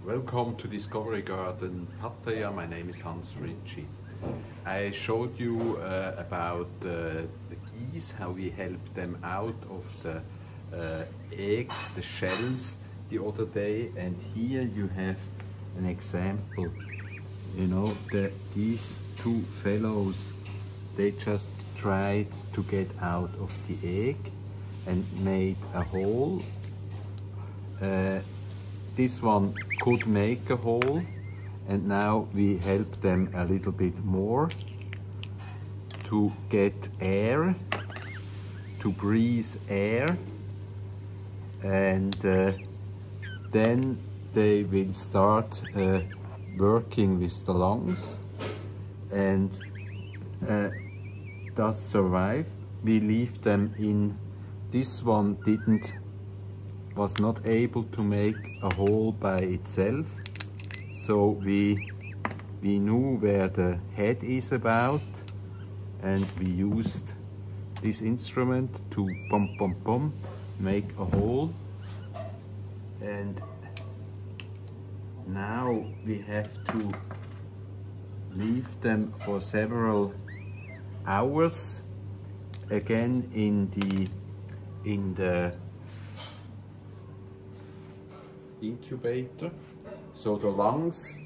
Welcome to Discovery Garden Pattaya. My name is Hans Fritschi. I showed you about the geese, how we help them out of the eggs, the shells the other day, and here you have an example. You know, these two fellows, they just tried to get out of the egg and made a hole. This one could make a hole, and now we help them a little bit more to get air, to breathe air, and then they will start working with the lungs and thus survive. We leave them in. This one was not able to make a hole by itself, so we knew where the head is about, and we used this instrument to make a hole. And now we have to leave them for several hours again in the incubator, so the lungs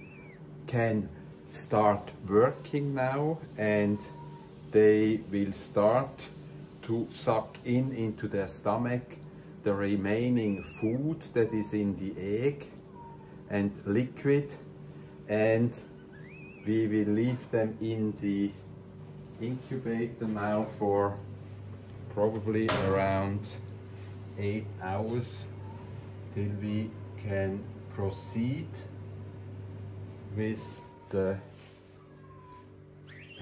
can start working now, and they will start to suck into their stomach the remaining food that is in the egg and liquid, and we will leave them in the incubator now for probably around 8 hours till we can proceed with the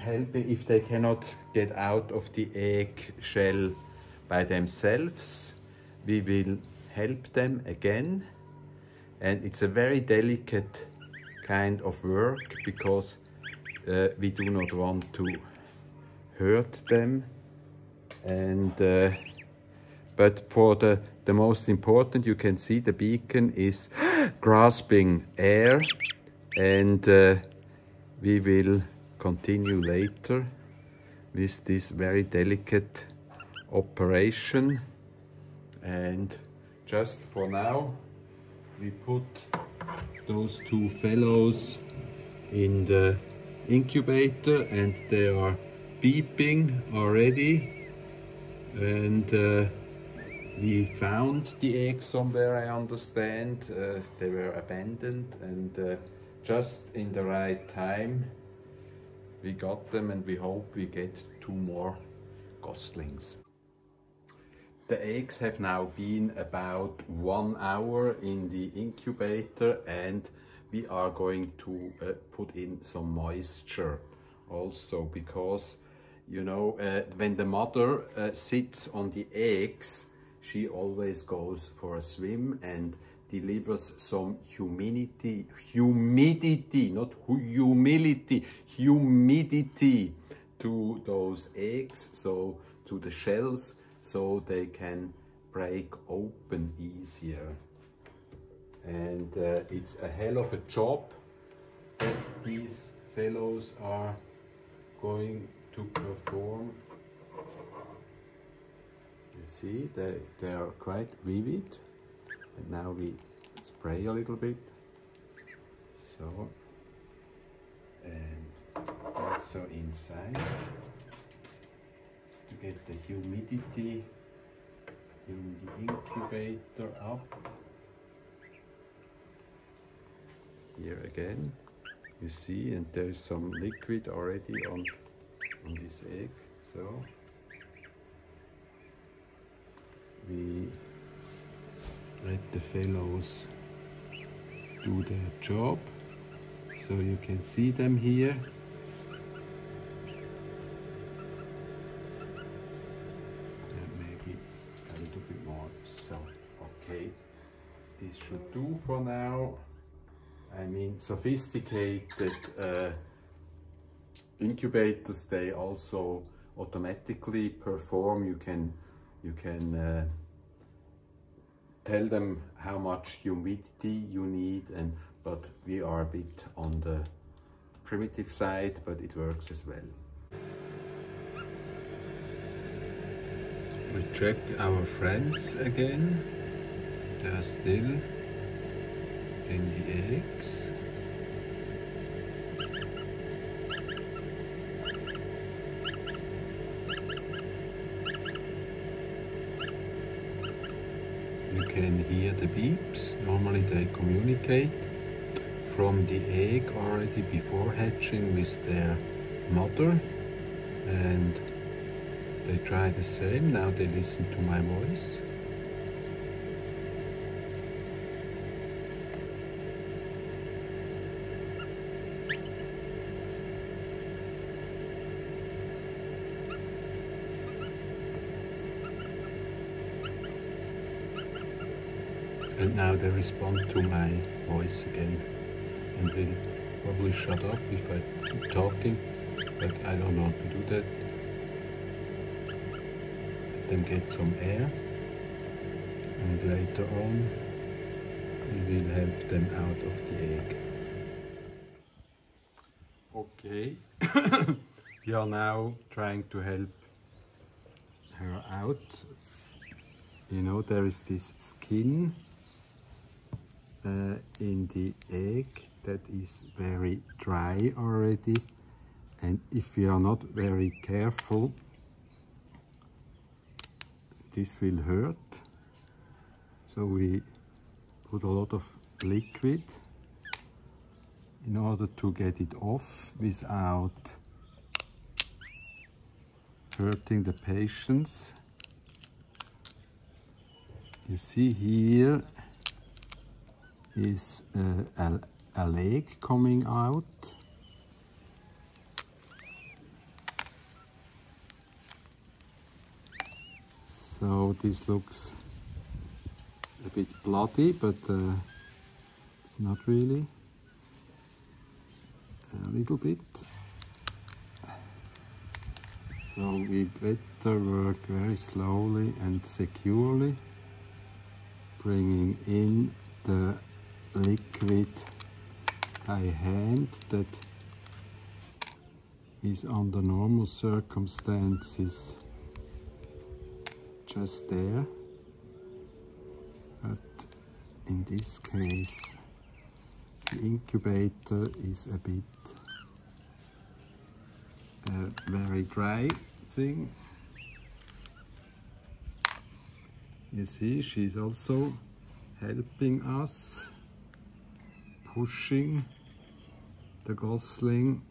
helping. If they cannot get out of the egg shell by themselves, we will help them again. And it's a very delicate kind of work, because we do not want to hurt them. And but for the most important, you can see the beacon is grasping air, and we will continue later with this very delicate operation. And just for now, we put those two fellows in the incubator, and they are beeping already. And we found the eggs somewhere, I understand. They were abandoned, and just in the right time we got them, and we hope we get 2 more goslings. The eggs have now been about 1 hour in the incubator, and we are going to put in some moisture also, because you know, when the mother sits on the eggs, she always goes for a swim and delivers some humidity, not humility, humidity to those eggs, so to the shells, so they can break open easier. And it's a hell of a job that these fellows are going to perform. You see, they are quite vivid. And now we spray a little bit. So, and also inside to get the humidity in the incubator up. Here again, you see, and there is some liquid already on this egg. So we let the fellows do their job. So you can see them here. And maybe a little bit more. So, okay, this should do for now. I mean, sophisticated incubators, they also automatically perform. You can tell them how much humidity you need, but we are a bit on the primitive side, but it works as well. We check our friends again. They are still in the eggs. You can hear the beeps. Normally they communicate from the egg already before hatching with their mother, and they try the same. Now they listen to my voice. And now they respond to my voice again, and will probably shut up if I keep talking, but I don't know how to do that. Let them get some air, and later on we will help them out of the egg. Okay, we are now trying to help her out. You know, there is this skin in the egg that is very dry already, and if we are not very careful, this will hurt. So we put a lot of liquid in order to get it off without hurting the patients. You see here is a leg coming out. So this looks a bit bloody, but it's not really. A little bit. So we better work very slowly and securely, bringing in the liquid by hand that is under normal circumstances just there, but in this case the incubator is a bit a very dry thing. You see, she's also helping us, pushing the gosling.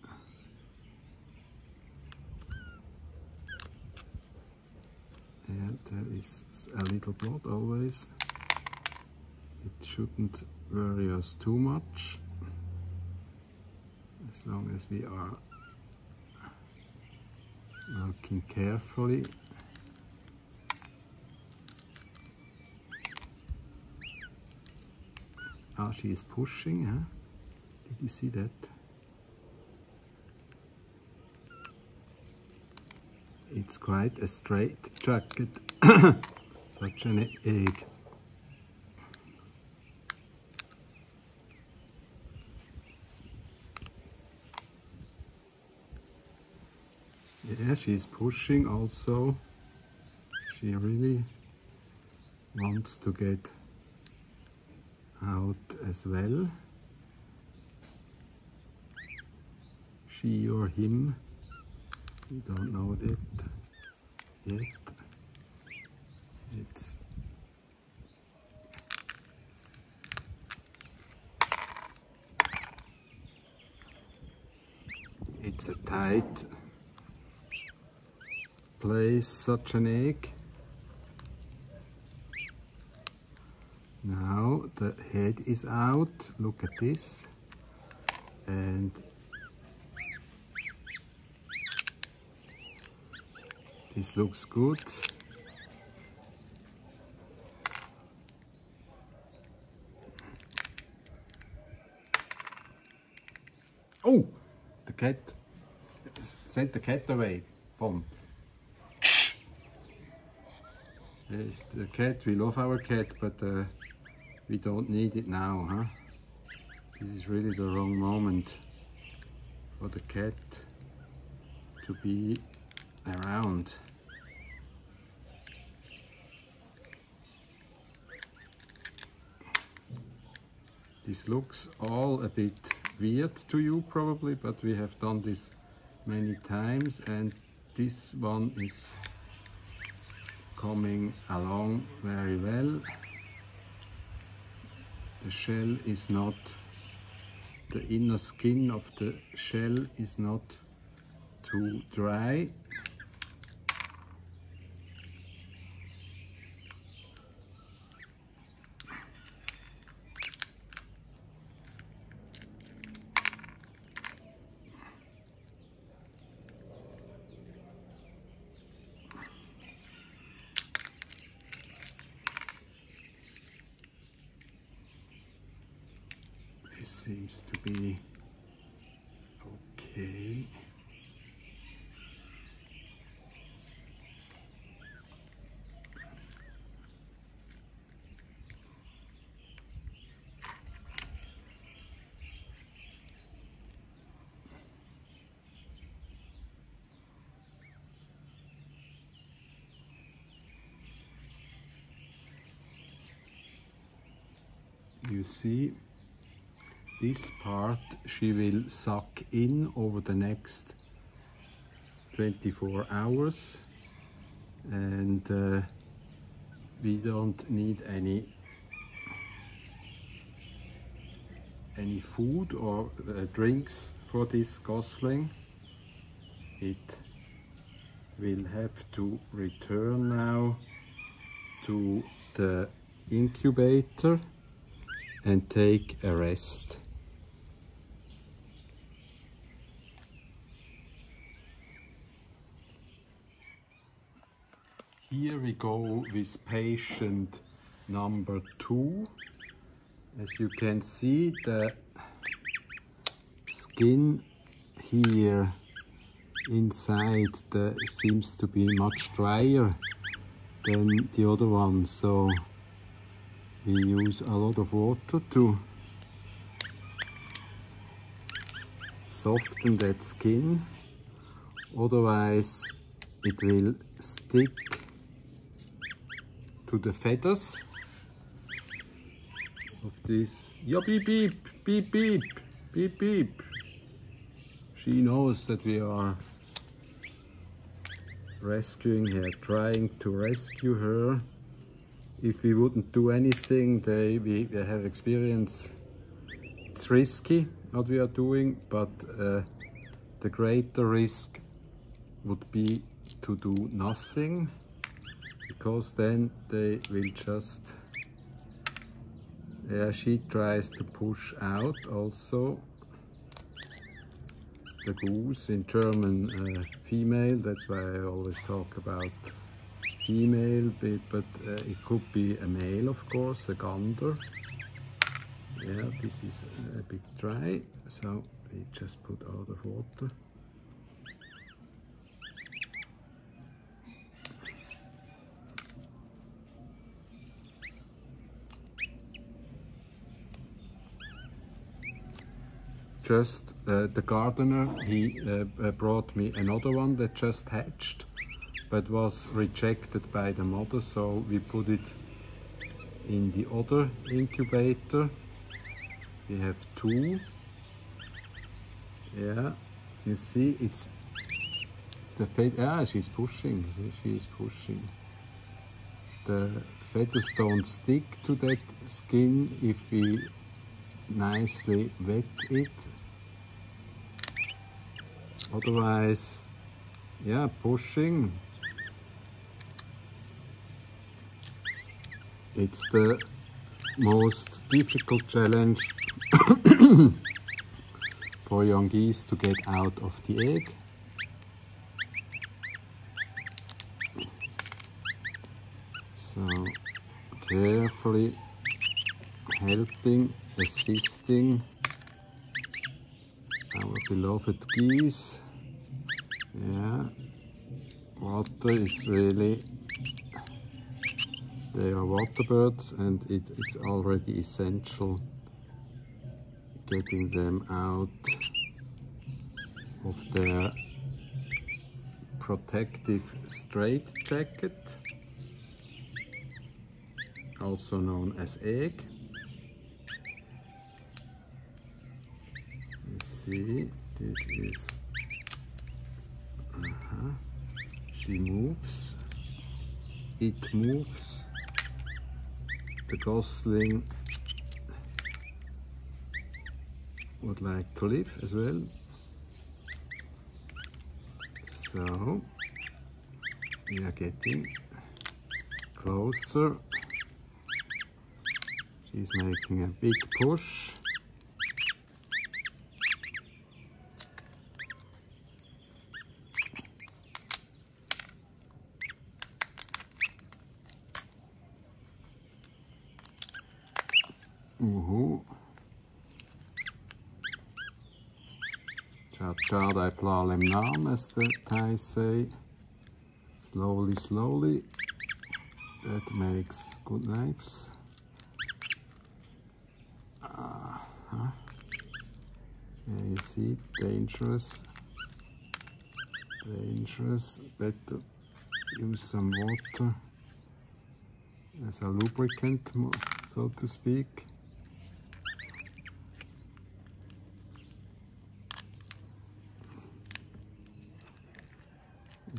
And there is a little blood always. It shouldn't worry us too much, as long as we are working carefully. Ah, she is pushing, huh? Did you see that? It's quite a straight jacket, such an egg. Yeah, she's pushing also. She really wants to get out as well. She or him, we don't know that yet. It's a tight place, such an egg. Now the head is out, look at this, and this looks good. Oh, the cat, send the cat away, Bomb. Yes, the cat, we love our cat, but we don't need it now, huh? This is really the wrong moment for the cat to be around. This looks all a bit weird to you probably, but we have done this many times, and this one is coming along very well. The shell is not, the inner skin of the shell is not too dry. This seems to be okay. You see, this part she will suck in over the next 24 hours, and we don't need any food or drinks for this gosling. It will have to return now to the incubator and take a rest. Here we go with patient number 2. As you can see, the skin here inside seems to be much drier than the other one, so we use a lot of water to soften that skin, otherwise it will stick to the feathers of this. Yeah, beep beep, beep beep, beep beep. She knows that we are rescuing her, trying to rescue her. If we wouldn't do anything, we have experience. It's risky what we are doing, but the greater risk would be to do nothing, because then they will just, yeah, she tries to push out also. The goose, in German female, that's why I always talk about female, but it could be a male, of course, a gander. Yeah, this is a bit dry, so we just put out of water. Just the gardener, he brought me another one that just hatched, but was rejected by the mother, so we put it in the other incubator. We have 2. Yeah, you see, it's the she's pushing. She is pushing. The feathers don't stick to that skin if we nicely wet it. Otherwise, yeah, pushing. It's the most difficult challenge for young geese to get out of the egg. So carefully helping, assisting our beloved geese. Yeah, water is really, they are water birds, and it's already essential getting them out of their protective straitjacket, also known as egg. You see, this is, she moves, it moves, the gosling would like to live as well. So we are getting closer. She's making a big push. Chadai plalem nam, as the Thai say. Slowly, slowly. That makes good knives. Yeah, you see, dangerous. Dangerous. Better use some water as a lubricant, so to speak.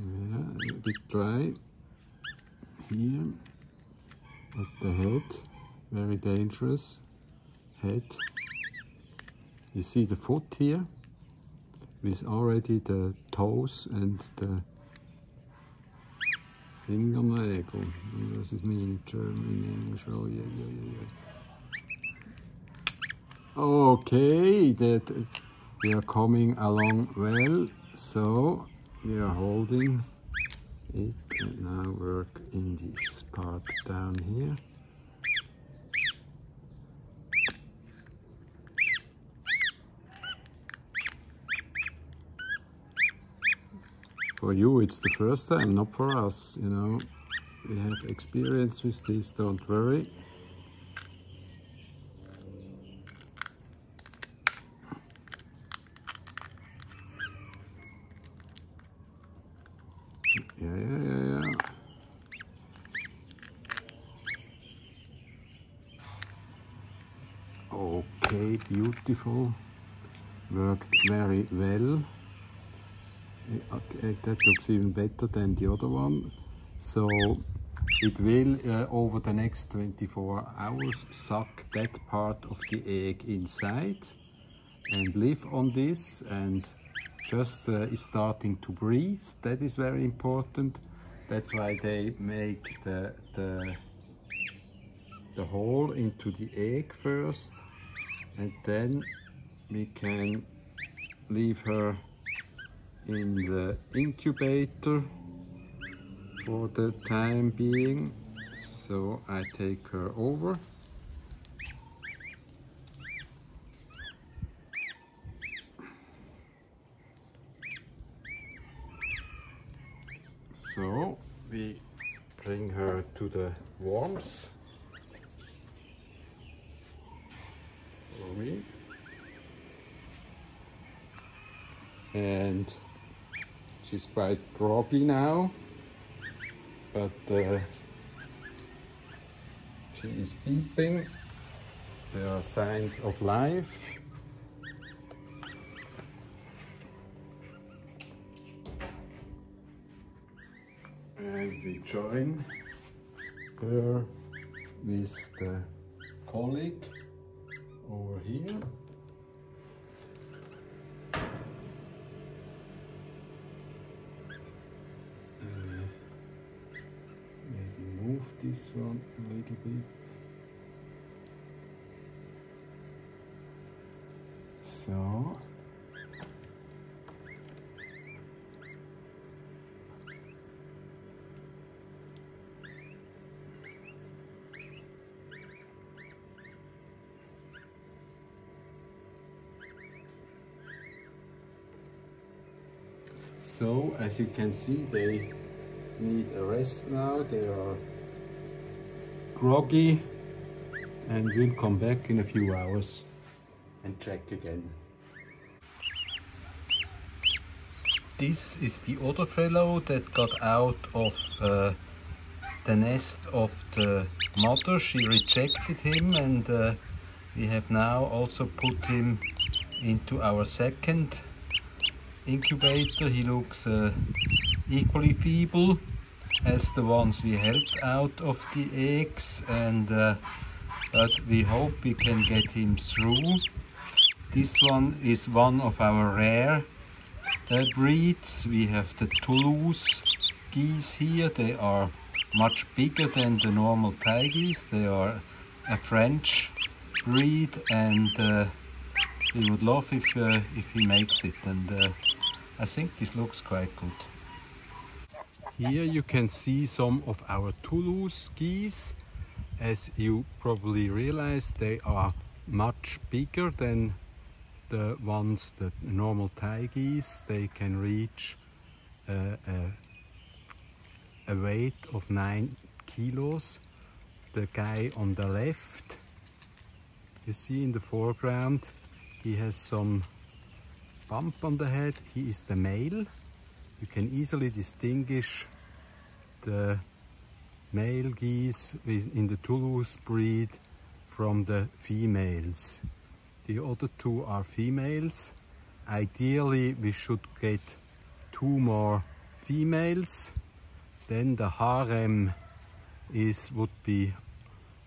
Yeah, a bit dry here at the head, very dangerous head. You see the foot here with already the toes and the Fingernägel. What does it mean in German, in English? Oh yeah. Okay, that we are coming along well. So we are holding it and now work in this part down here. For you it's the first time, not for us, you know. We have experience with this, don't worry. Yeah. Okay, beautiful. Worked very well. That looks even better than the other one. So it will, over the next 24 hours, suck that part of the egg inside and live on this, and just is starting to breathe. That is very important. That's why they make the hole into the egg first, and then we can leave her in the incubator for the time being. So I take her over. So we bring her to the worms for me. And she's quite groggy now, but she is beeping. There are signs of life. And we join her with the colleague over here. Move this one a little bit. So as you can see, they need a rest now. They are groggy and will come back in a few hours. and check again. This is the other fellow that got out of the nest of the mother. She rejected him, and we have now also put him into our second incubator. He looks equally feeble as the ones we helped out of the eggs, and but we hope we can get him through. This one is one of our rare breeds. We have the Toulouse geese here. They are much bigger than the normal Thai geese. They are a French breed, and we would love if he makes it, and I think this looks quite good. Here you can see some of our Toulouse geese. As you probably realize, they are much bigger than the ones, the normal Thai geese. They can reach a weight of 9 kilos. The guy on the left, you see in the foreground, he has some bump on the head. He is the male. You can easily distinguish the male geese in the Toulouse breed from the females. The other two are females. Ideally, we should get 2 more females. Then the harem would be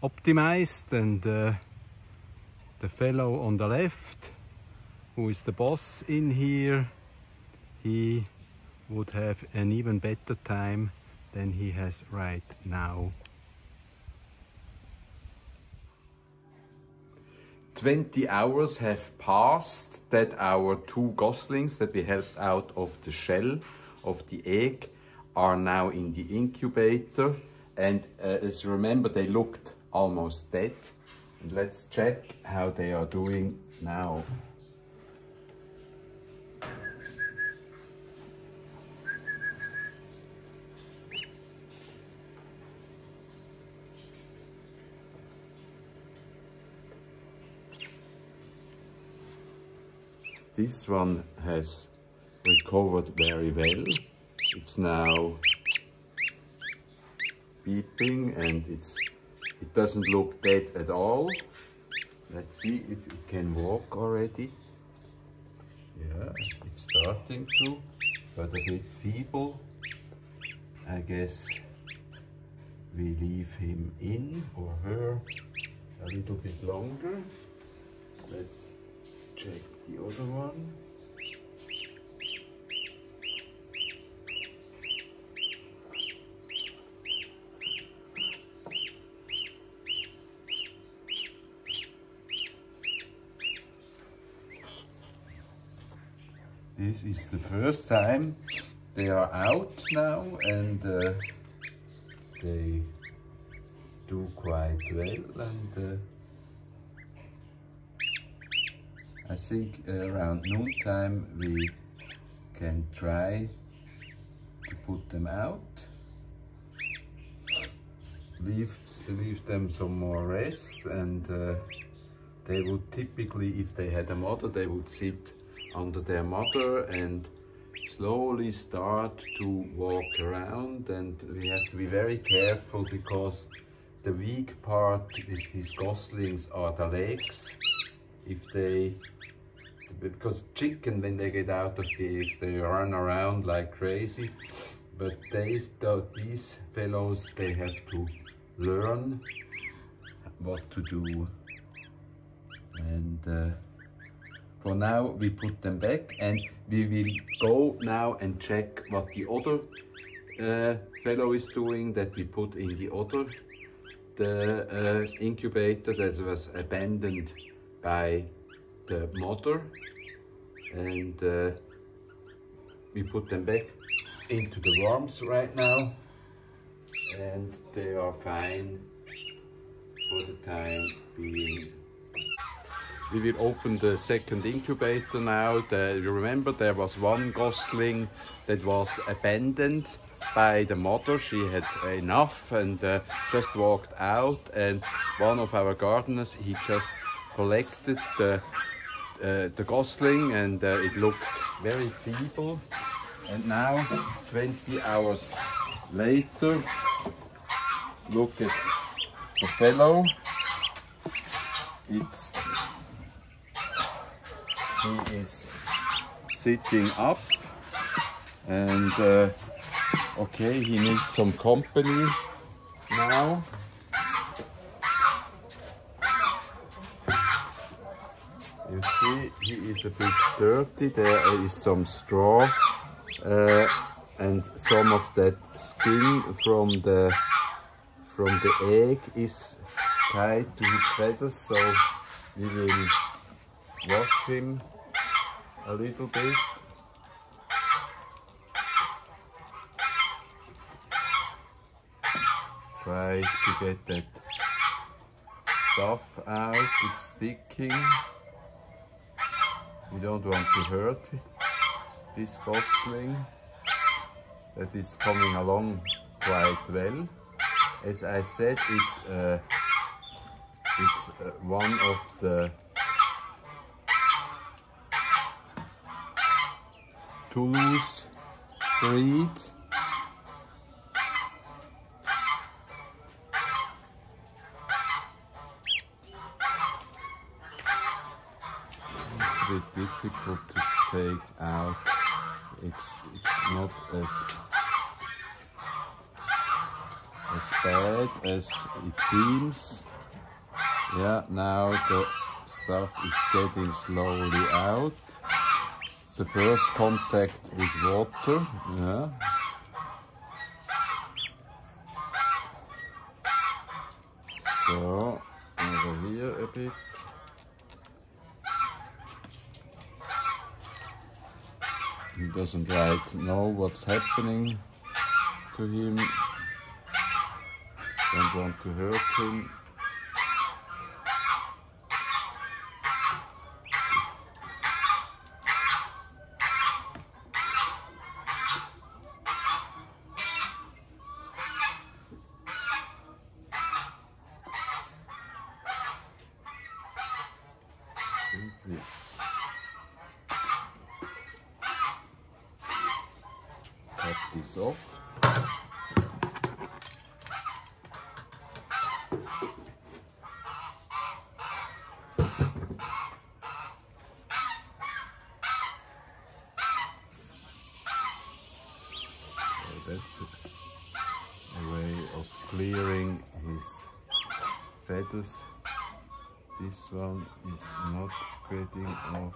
optimized, and the fellow on the left, who is the boss in here, he would have an even better time than he has right now. 20 hours have passed that our 2 goslings that we helped out of the shell of the egg are now in the incubator, and as you remember, they looked almost dead. And let's check how they are doing now. This one has recovered very well. It's now beeping, and it doesn't look dead at all. Let's see if it can walk already. Yeah, it's starting to, but a bit feeble. I guess we leave him in, or her, a little bit longer. Let's check the other one. This is the first time they are out now, and they do quite well, and I think around noontime we can try to put them out, leave them some more rest, and they would typically, if they had a mother, they would sit under their mother and slowly start to walk around. And we have to be very careful, because the weak part with these goslings are the legs. Because chicken, when they get out of the eggs, they run around like crazy. But these fellows, they have to learn what to do. And for now, we put them back, and we will go now and check what the other fellow is doing that we put in the other incubator that was abandoned by the mother, and we put them back into the worms right now, and they are fine for the time being. We will open the second incubator now. You remember there was one gosling that was abandoned by the mother. She had enough and just walked out, and one of our gardeners, he just collected the the gosling, and it looked very feeble. And now, 20 hours later, look at the fellow. He is sitting up, and okay, he needs some company now. You see, he is a bit dirty. There is some straw and some of that skin from the egg is tied to his feathers, so we will wash him a little bit. Try to get that stuff out, it's sticking. We don't want to hurt this gosling. That is coming along quite well. As I said, it's one of the Toulouse breed. It's a bit difficult to take out. It's not as bad as it seems. Yeah, now the stuff is getting slowly out. It's the first contact with water. Yeah. So, over here a bit. He doesn't quite know what's happening to him. Don't want to hurt him. Simply cut this off. That's a way of clearing his feathers. This one is not getting off.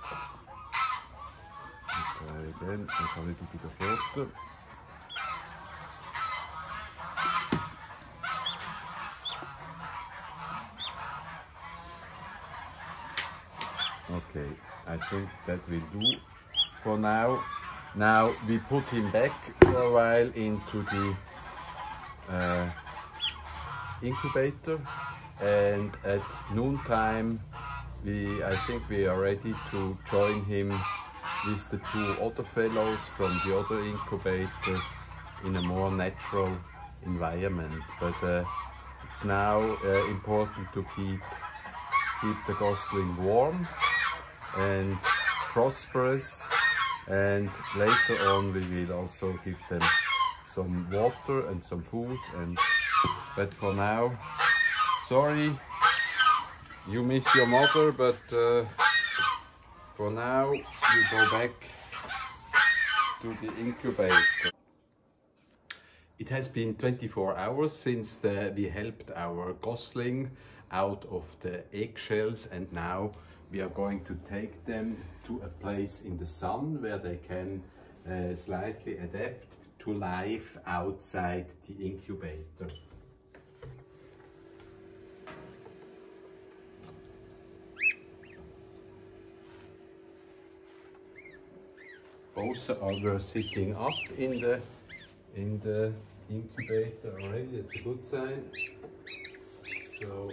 Try again with a little bit of water. Okay, I think that will do for now. Now we put him back for a while into the incubator, and at noontime I think we are ready to join him with the two other fellows from the other incubator in a more natural environment. But it's now important to keep the gosling warm and prosperous, and later on we will also give them some water and some food. But for now, sorry you miss your mother, but for now you go back to the incubator. It has been 24 hours since we helped our gosling out of the eggshells, and now we are going to take them to a place in the sun where they can slightly adapt to life outside the incubator. Both were sitting up in the incubator already. That's a good sign. So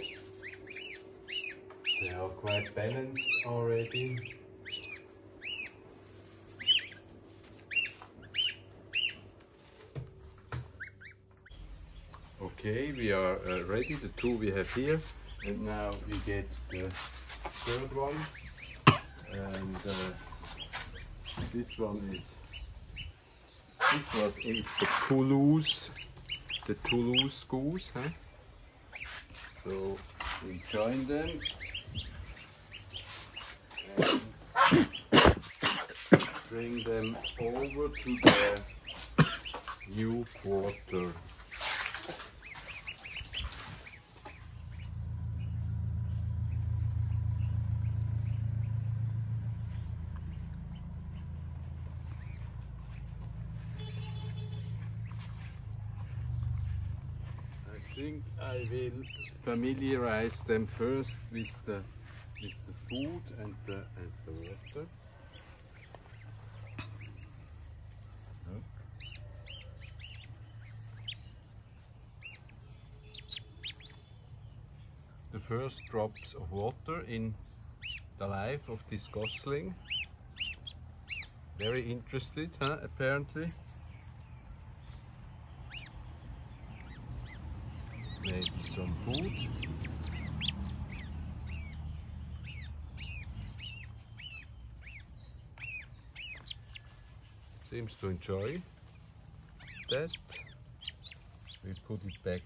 they are quite balanced already. Okay, we are ready, the two we have here, and now we get the third one. And this one is the Toulouse goose, huh? So we join them and bring them over to the new quarter. I think I will familiarize them first with the food and the water. The first drops of water in the life of this gosling. Very interested, huh, apparently. Maybe some food. Seems to enjoy that. We put it back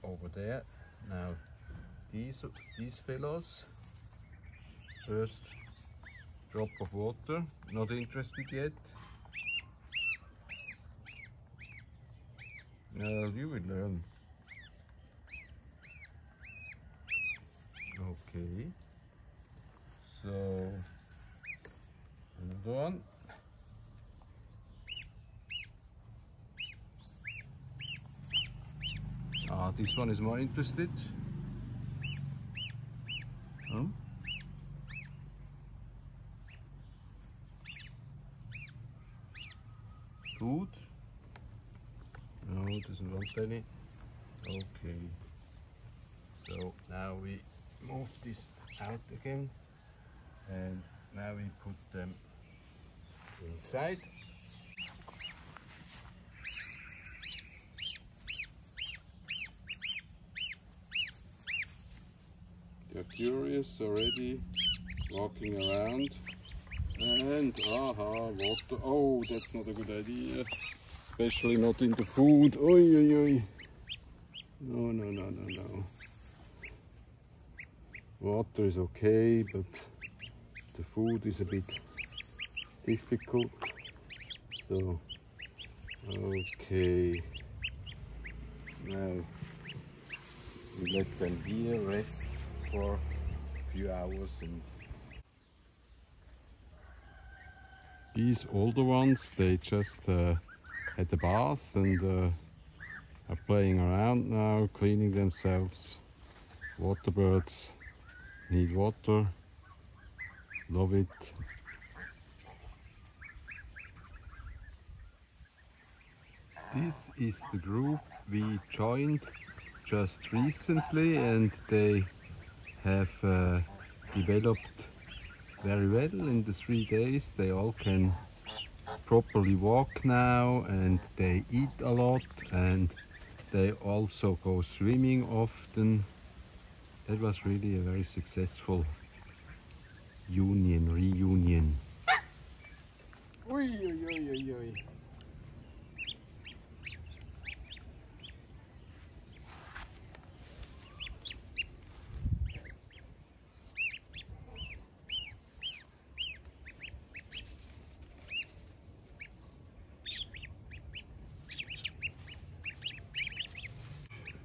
over there. Now these fellows. First drop of water. Not interested yet. Well, you will learn. Okay, so another one. This one is more interested. Food? No, doesn't want any. Okay, so now we move this out again, and now we put them inside. They're curious already, walking around, and water. Oh, that's not a good idea, especially not in the food. Oi, oi, oi. No, no, no, no, no. Water is okay, but the food is a bit difficult. So, okay. Now we let them here rest for a few hours. And these older ones, they just had a bath and are playing around now, cleaning themselves. Water birds need water, love it. This is the group we joined just recently, and they have developed very well in the 3 days. They all can properly walk now, and they eat a lot, and they also go swimming often. That was really a very successful reunion. Oi, oi, oi, oi, oi.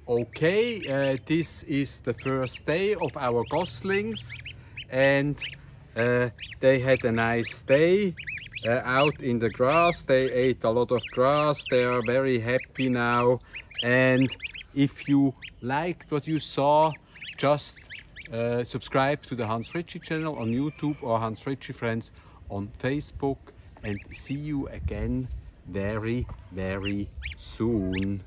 Okay, this is the first day of our goslings, and they had a nice day out in the grass. They ate a lot of grass. They are very happy now, and if you liked what you saw, just subscribe to the Hans Fritschi channel on YouTube or Hans Fritschi Friends on Facebook, and see you again very, very soon.